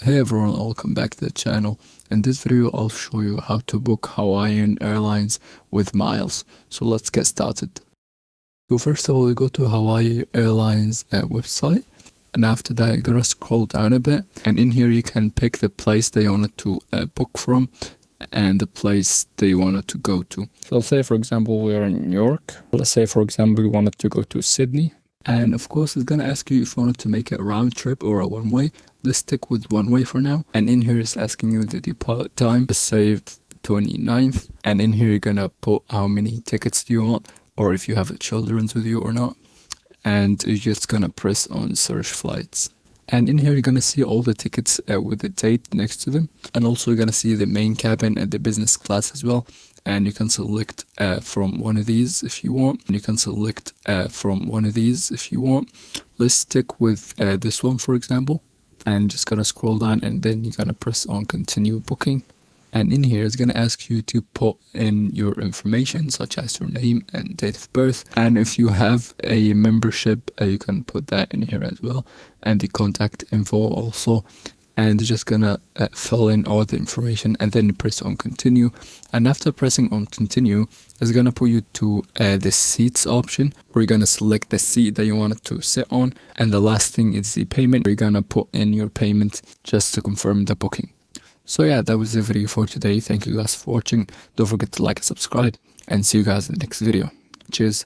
Hey everyone, welcome back to the channel. In this video I'll show you how to book Hawaiian Airlines with miles. So let's get started. So first of all, we go to Hawaiian Airlines website, and after that you're gonna scroll down a bit, and in here you can pick the place that you wanted to book from and the place that you wanted to go to. So let's say for example we're in New York. Let's say for example we wanted to go to Sydney. And of course it's gonna ask you if you wanted to make a round trip or a one-way. Let's stick with one-way for now. And in here it's asking you the depart time. Let's say 29th. And in here you're gonna put how many tickets do you want, or if you have children with you or not. And you're just gonna press on search flights. And in here you're gonna see all the tickets with the date next to them. And also you're gonna see the main cabin and the business class as well. And you can select from one of these if you want. And you can select from one of these if you want. Let's stick with this one, for example. And just gonna scroll down, and then you're gonna press on continue booking. And in here it's gonna ask you to put in your information such as your name and date of birth. And if you have a membership, you can put that in here as well, and the contact info also. And you're just gonna fill in all the information, and then you press on continue. And after pressing on continue, it's gonna put you to the seats option, where you're gonna select the seat that you wanted to sit on. And the last thing is the payment, where you're gonna put in your payment just to confirm the booking. So yeah, that was the video for today. Thank you guys for watching. Don't forget to like and subscribe, and see you guys in the next video. Cheers.